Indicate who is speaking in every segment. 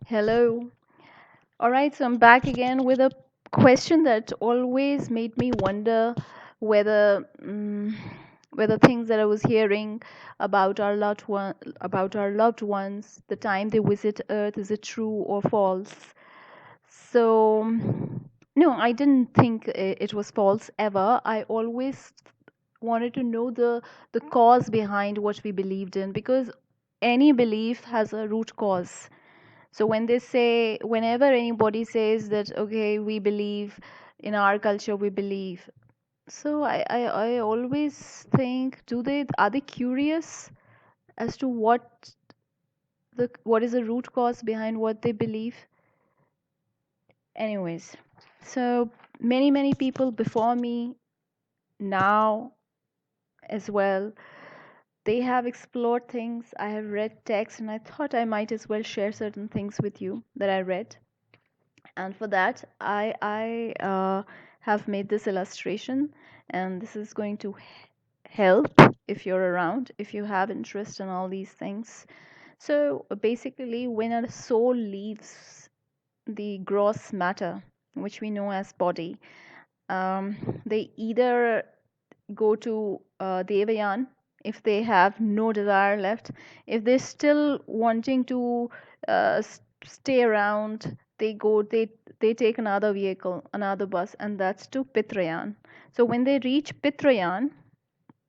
Speaker 1: Hello. All right, so I'm back again with a question that always made me wonder whether whether things that I was hearing about our loved ones, the time they visit Earth, is it true or false? So no, I didn't think it was false ever. I always wanted to know the cause behind what we believed in, because any belief has a root cause. So whenever anybody says that, okay, we believe in our culture, we believe. So I always think, are they curious as to what is the root cause behind what they believe? Anyways, so many people before me now as well, they have explored things. I have read texts, and I thought I might as well share certain things with you that I read. And for that I have made this illustration, and this is going to help if you're around, if you have interest in all these things. So basically, when a soul leaves the gross matter, which we know as body, they either go to Devayan, if they have no desire left. If they're still wanting to stay around, they take another vehicle, another bus, and that's to Pitrayan. So when they reach Pitrayan,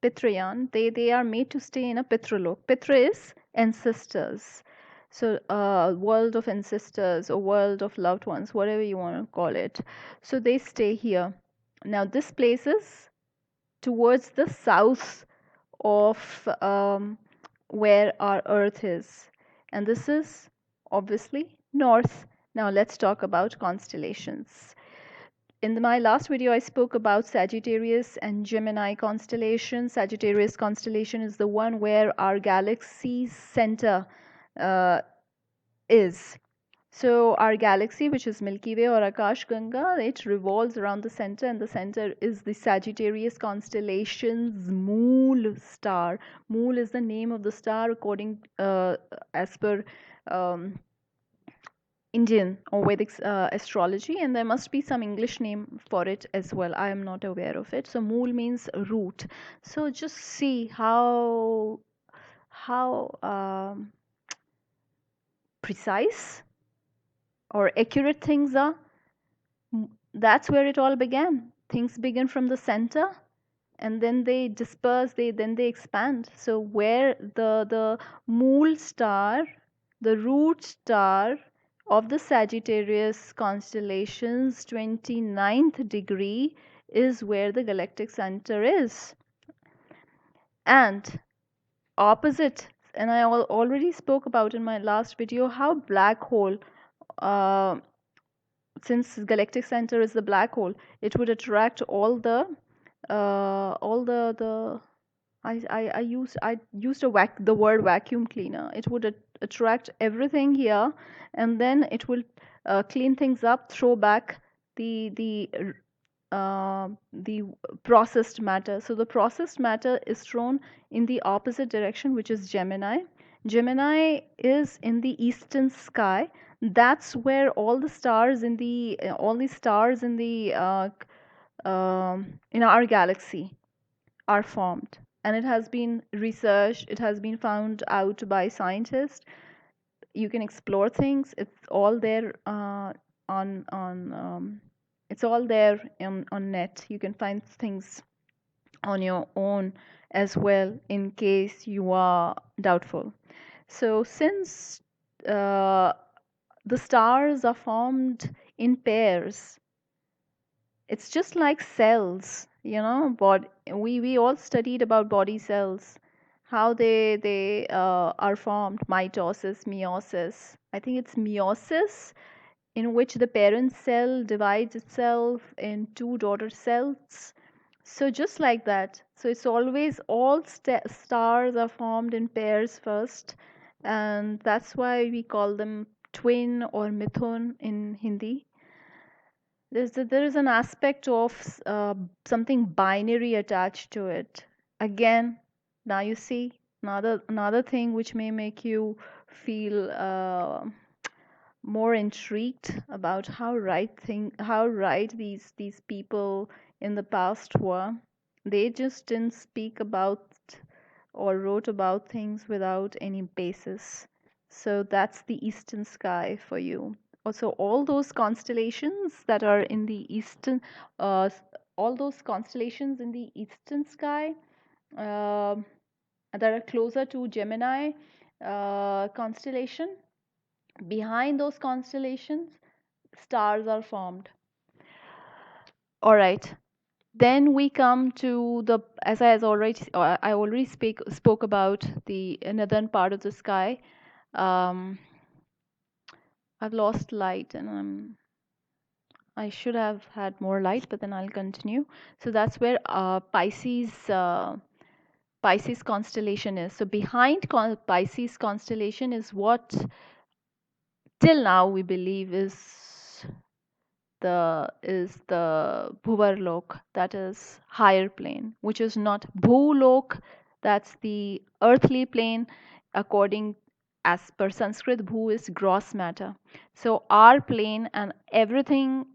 Speaker 1: they are made to stay in a Pitralok. Pitra is ancestors. So, world of ancestors or world of loved ones, whatever you want to call it. So they stay here. Now, this place is towards the south of where our Earth is. And this is obviously north. Now, let's talk about constellations. In my last video, I spoke about Sagittarius and Gemini constellation. Sagittarius constellation is the one where our galaxy's center uh, is. So our galaxy, which is Milky Way or Akash Ganga, it revolves around the center, and the center is the Sagittarius constellation's Mool star. Mool is the name of the star according as per um, Indian or Vedic astrology, and there must be some English name for it as well. I am not aware of it. So Mool means root. So just see how precise or accurate things are. That's where it all began. Things begin from the center, and then they disperse, they expand. So where the mool star, the root star of the Sagittarius constellation's 29th degree, is where the galactic center is. And opposite, and I already spoke about in my last video how black hole, uh, since galactic center is the black hole, it would attract all the I used the word vacuum cleaner. It would attract everything here, and then it will clean things up, throw back the processed matter. So the processed matter is thrown in the opposite direction, which is Gemini. Gemini is in the eastern sky. That's where all the stars in our galaxy are formed, and it has been researched, it has been found out by scientists. You can explore things. It's all there on it's all there on net. You can find things on your own as well, in case you are doubtful. So since uh, the stars are formed in pairs, it's just like cells, but we all studied about body cells, how they are formed: mitosis, meiosis. I think it's meiosis, in which the parent cell divides itself in two daughter cells. So just like that. So it's always all stars are formed in pairs first, and that's why we call them twin or mithun in Hindi. There is an aspect of something binary attached to it. Again, now you see another thing which may make you feel more intrigued about how right these people in the past were. They just didn't speak about or wrote about things without any basis. So that's the eastern sky for you. Also, all those constellations that are in the eastern, uh, s- all those constellations in the eastern sky, uh, that are closer to Gemini constellation, behind those constellations, stars are formed. All right. Then we come to the, as I already spoke about the northern part of the sky. Um, I've lost light, and I should have had more light, but then I'll continue. So that's where Pisces constellation is. So behind Pisces constellation is what till now we believe is the Bhuvarlok, that is higher plane, which is not Bhulok, that's the earthly plane. According as per Sanskrit, Bhu is gross matter. So our plane and everything,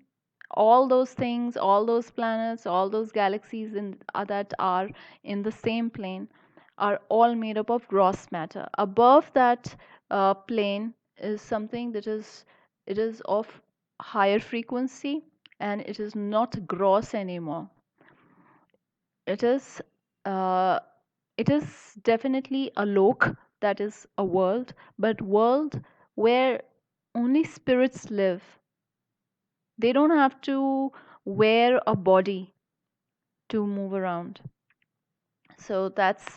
Speaker 1: all those things, all those planets, all those galaxies that are in the same plane are all made up of gross matter. Above that plane is something that it is of higher frequency, and it is not gross anymore. It is uh, it is definitely a lok, that is a world, but world where only spirits live. They don't have to wear a body to move around. So that's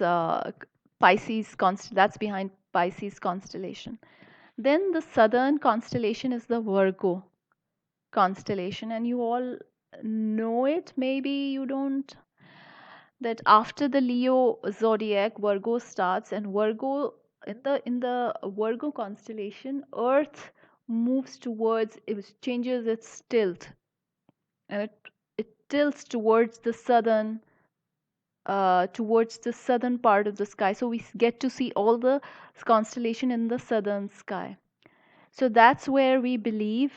Speaker 1: that's behind Pisces constellation. Then the southern constellation is the Virgo constellation, and you all know it, maybe you don't, that after the Leo zodiac, Virgo starts, and Virgo, in the Virgo constellation, Earth moves towards, it changes its tilt, and it tilts towards the southern part of the sky. So we get to see all the constellation in the southern sky. So that's where we believe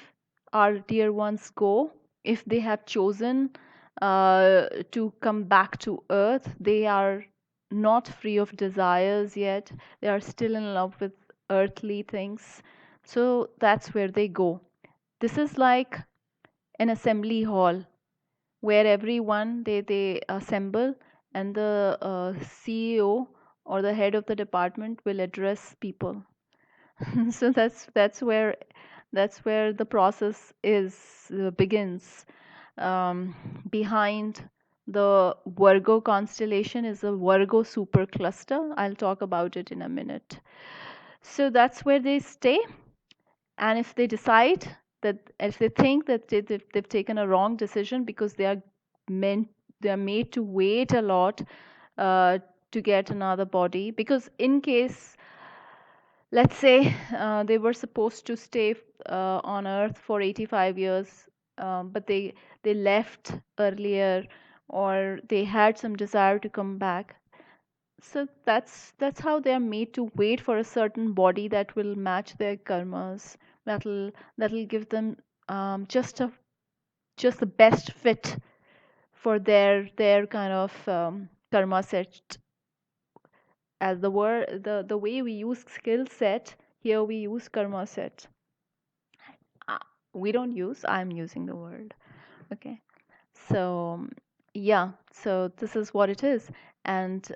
Speaker 1: our dear ones go if they have chosen to come back to Earth. They are not free of desires yet, they are still in love with earthly things. So that's where they go. This is like an assembly hall where everyone they assemble, and the CEO or the head of the department will address people. So that's where the process is begins. um, Behind the Virgo constellation is a Virgo supercluster. I'll talk about it in a minute. So that's where they stay, and if they decide that, if they think that they've taken a wrong decision because meant they are made to wait a lot uh, to get another body, because in case, let's say, they were supposed to stay on Earth for 85 years, but they left earlier, or they had some desire to come back. So that's how they are made to wait for a certain body that will match their karmas, that'll give them just the best fit for their kind of karma set. As the way we use skill set, here we use karma set. uh, we don't use, I'm using the word. Okay. So yeah, so this is what it is. And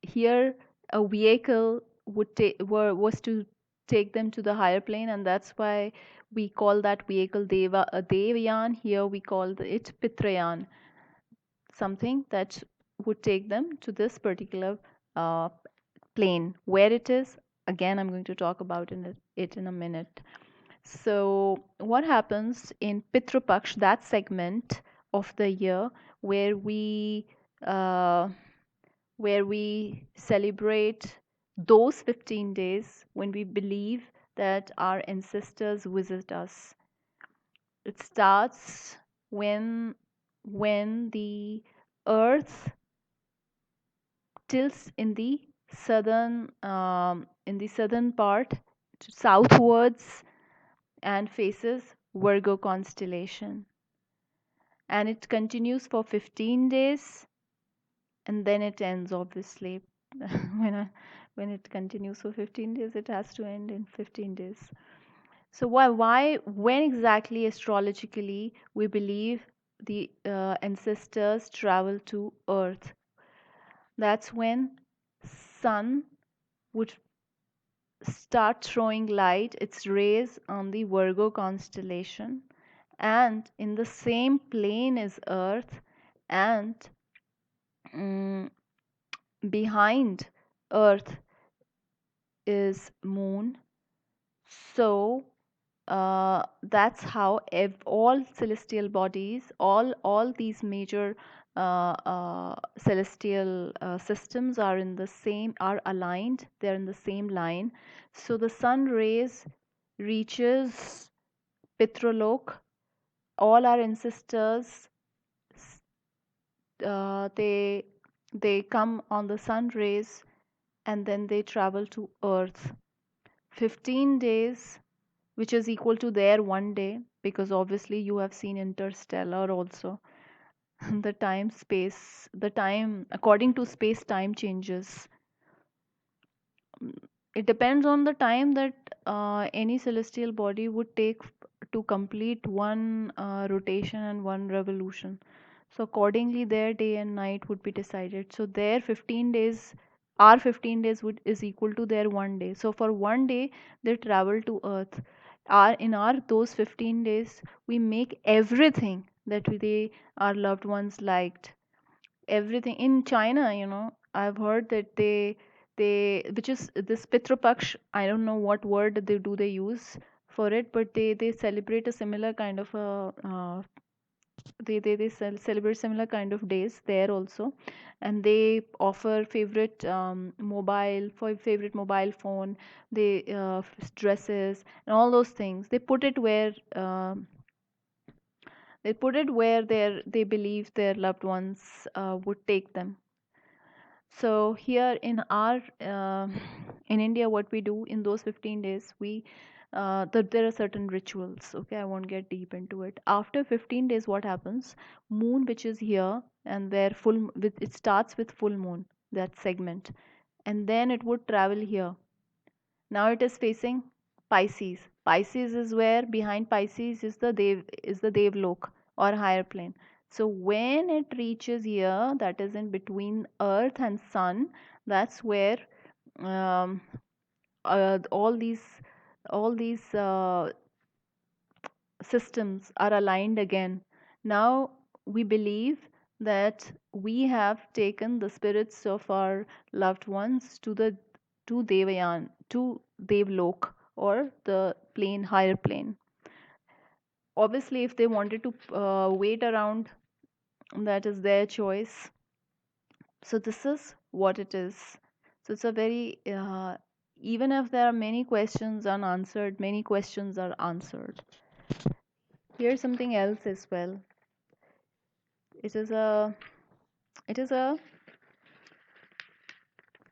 Speaker 1: here a vehicle was to take them to the higher plane, and that's why we call that vehicle deva a devyan. Here we call it pitrayan, something that would take them to this particular uh, plane. Where it is, again, I'm going to talk about it in a minute. So, what happens in Pitru Paksh, that segment of the year where we uh, where we celebrate those 15 days when we believe that our ancestors visit us? It starts when the earth tilts in the southern part southwards, and faces Virgo constellation. And it continues for 15 days and then it ends, obviously. when, I, when it continues for 15 days, it has to end in 15 days. So when exactly astrologically we believe the ancestors travel to Earth? That's when sun would start throwing light, its rays on the Virgo constellation, and in the same plane as Earth, and mm, behind Earth is Moon. So that's how all celestial bodies, all these major celestial systems are in the same, are aligned. They're in the same line. So the sun rays reaches Pitralok. All our ancestors, they come on the sun rays and then they travel to Earth. 15 days, which is equal to their 1 day, because obviously you have seen Interstellar also. The time, according to space, time changes. It depends on the time that any celestial body would take to complete one rotation and one revolution. So accordingly, their day and night would be decided. So their 15 days, our 15 days would is equal to their 1 day. So for 1 day, they travel to Earth. In our those 15 days, we make everything that our loved ones liked. Everything in China, I've heard that they which is this Pitrapaksh. I don't know what word they use for it, but they celebrate a similar kind of a celebrate similar kind of days there also, and they offer favorite favorite mobile phone, they dresses and all those things. They put it where they believe their loved ones would take them. So here in our in India, what we do in those 15 days, there are certain rituals. Okay, I won't get deep into it. After 15 days, what happens? Moon, which is here, and it starts with full moon, that segment, and then it would travel here. Now it is facing Pisces. Pisces is where behind Pisces is the Devlok or higher plane. So when it reaches here, that is in between Earth and Sun, that's where um, all these systems are aligned again. Now we believe that we have taken the spirits of our loved ones to Devayan, to Devlok, or the plane, higher plane. Obviously, if they wanted to wait around, that is their choice. So this is what it is. So it's a very even if there are many questions unanswered, many questions are answered. Here's something else as well. It is a, it is a,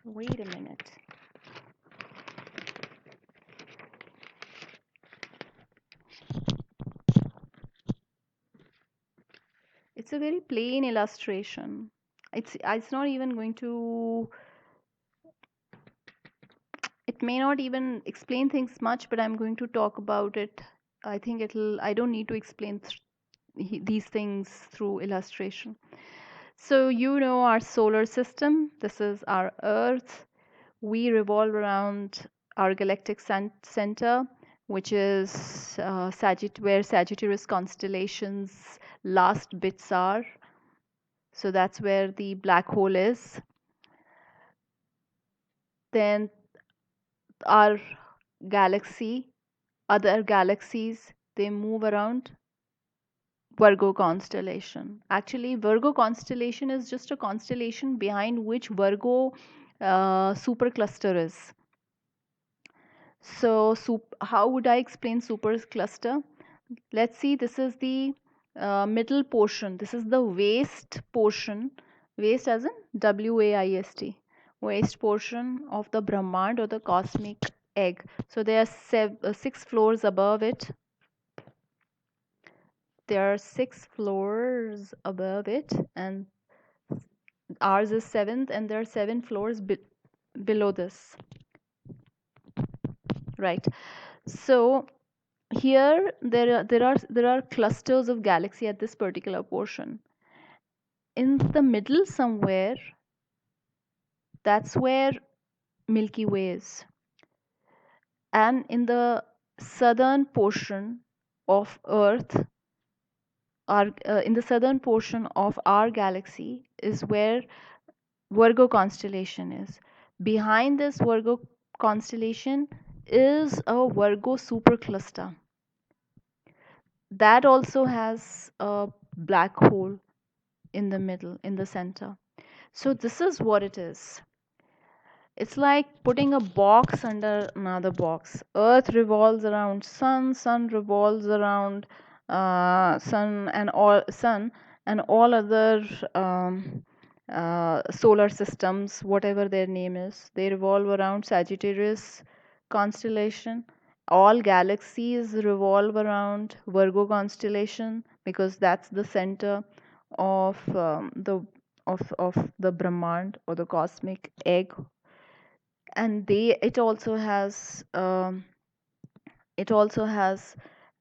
Speaker 1: wait a minute. It's a very plain illustration. It's not even going to, it may not even explain things much, but I'm going to talk about it. I don't need to explain these things through illustration. So, our solar system, this is our Earth. We revolve around our galactic center, which is where Sagittarius constellations last bits are. So that's where the black hole is. Then our other galaxies, they move around Virgo constellation. Actually, Virgo constellation is just a constellation behind which Virgo supercluster is. So, how would I explain supercluster? Let's see, this is the middle portion. This is the waist portion. Waist as in waist. Waist portion of the Brahmand or the cosmic egg. So there are 6 floors above it. There are 6 floors above it, and ours is seventh, and there are 7 floors below this, right? So here there are clusters of galaxy at this particular portion. In the middle somewhere, that's where Milky Way is, and in the southern portion of Earth, our in the southern portion of our galaxy is where Virgo constellation is. Behind this Virgo constellation is a Virgo supercluster that also has a black hole in the middle, in the center. So this is what it is. It's like putting a box under another box. Earth revolves around sun, sun revolves around sun and all other solar systems, whatever their name is. They revolve around Sagittarius constellation. All galaxies revolve around Virgo constellation because that's the center of the Brahmand or the cosmic egg. And it also has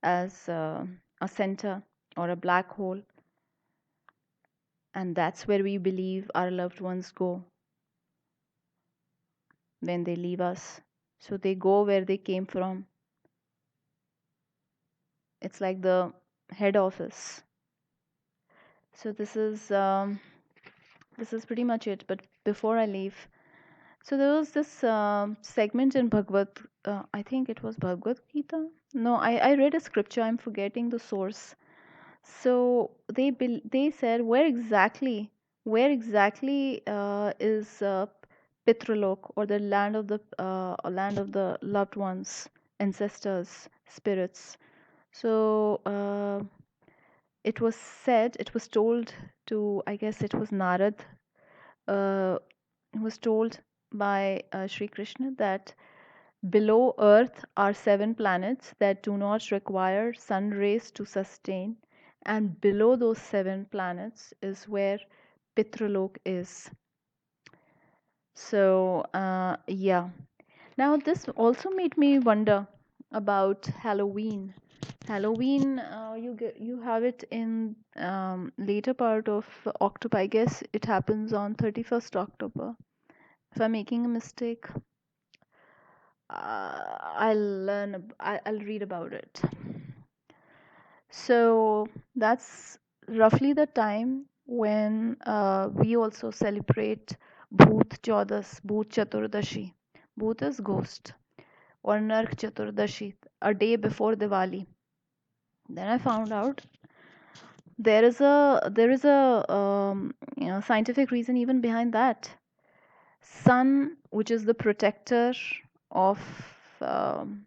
Speaker 1: as a center or a black hole, and that's where we believe our loved ones go when they leave us. So they go where they came from. It's like the head office. So this is pretty much it. But before I leave, so there was this segment in Bhagavad, I think it was Bhagavad Gita. No, I read a scripture. I'm forgetting the source. So they said where exactly is Pitralok, or the land of the loved ones, ancestors, spirits. So it was told to, I guess it was Narad, uh, was told by Sri Krishna that below Earth are 7 planets that do not require sun rays to sustain, and below those 7 planets is where Pitralok is. So, yeah. Now, this also made me wonder about Halloween. Halloween, you have it in later part of October. I guess it happens on 31st October. If I'm making a mistake, I'll read about it. So that's roughly the time when we also celebrate Bhoot Chaturdashi. Bhoot is ghost, or Nark Chaturdashi, a day before Diwali. Then I found out there is a scientific reason even behind that. Sun, which is the protector of um,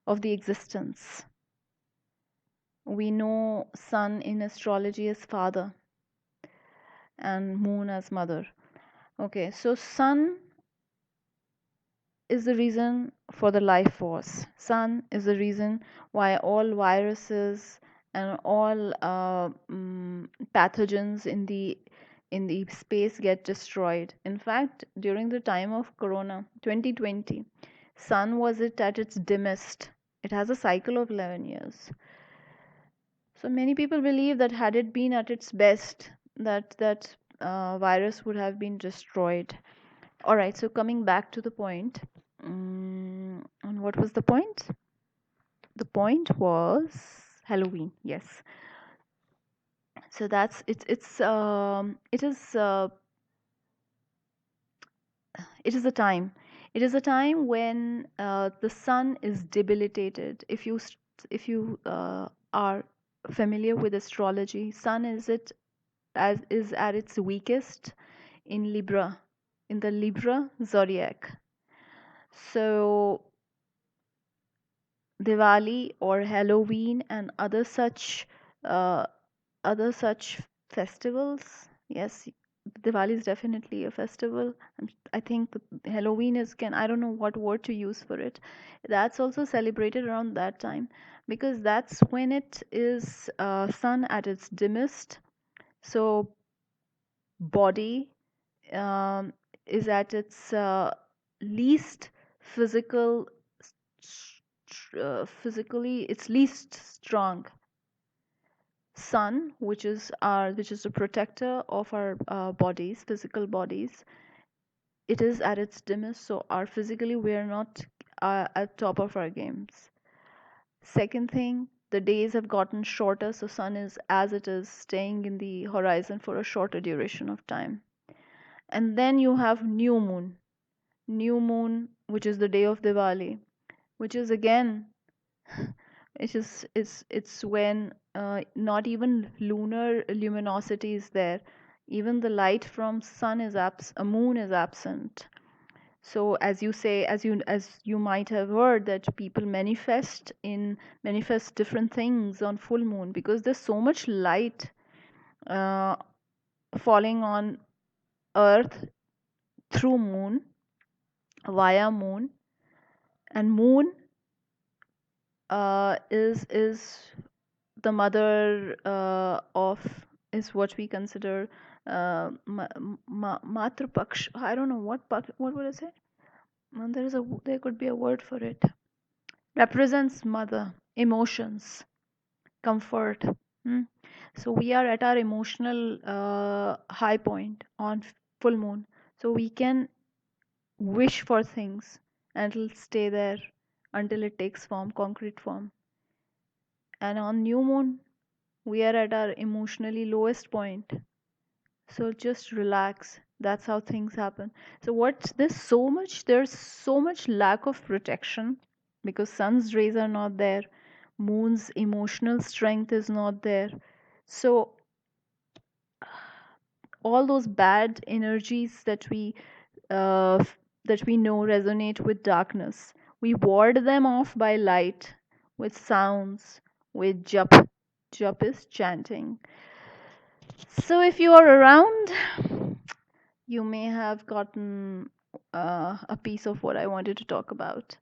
Speaker 1: of the existence. We know sun in astrology as father and moon as mother. Okay, so sun is the reason for the life force. Sun is the reason why all viruses and all pathogens in the space get destroyed. In fact, during the time of Corona 2020, sun was it at its dimmest. It has a cycle of 11 years. So many people believe that had it been at its best, that virus would have been destroyed. All right. So coming back to the point, and what was the point? The point was Halloween. Yes. So that's it is a time. It is a time when the sun is debilitated. If you are familiar with astrology, sun is at its weakest in Libra, in the Libra zodiac. So Diwali or Halloween and uh, other such festivals, yes, Diwali is definitely a festival. I think Halloween is, can, I don't know what word to use for it. That's also celebrated around that time because that's when it is sun at its dimmest. So body um, is at its least physical, physically it's least strong. Sun, which is the protector of our bodies, physical bodies, it is at its dimmest, so our physically we are not at top of our games. Second thing, the days have gotten shorter, so sun is as it is staying in the horizon for a shorter duration of time. And then you have new moon, which is the day of Diwali, which is again, it's when not even lunar luminosity is there, even the light from sun is a moon is absent. So as you say, as you might have heard, that people manifest different things on full moon because there's so much light uh, falling on earth through moon, via moon. And moon is the mother of, is what we consider matru paksh. I don't know what would I say. There could be a word for it. Represents mother, emotions, comfort. Hmm? So we are at our emotional high point on full moon. So we can wish for things and it'll stay there until it takes form, concrete form. And on new moon, we are at our emotionally lowest point. So just relax. That's how things happen. So what's there's so much lack of protection because sun's rays are not there. Moon's emotional strength is not there. So all those bad energies uh, that we know resonate with darkness, we ward them off by light, with sounds, with jap. Jap is chanting. So if you are around, you may have gotten a piece of what I wanted to talk about.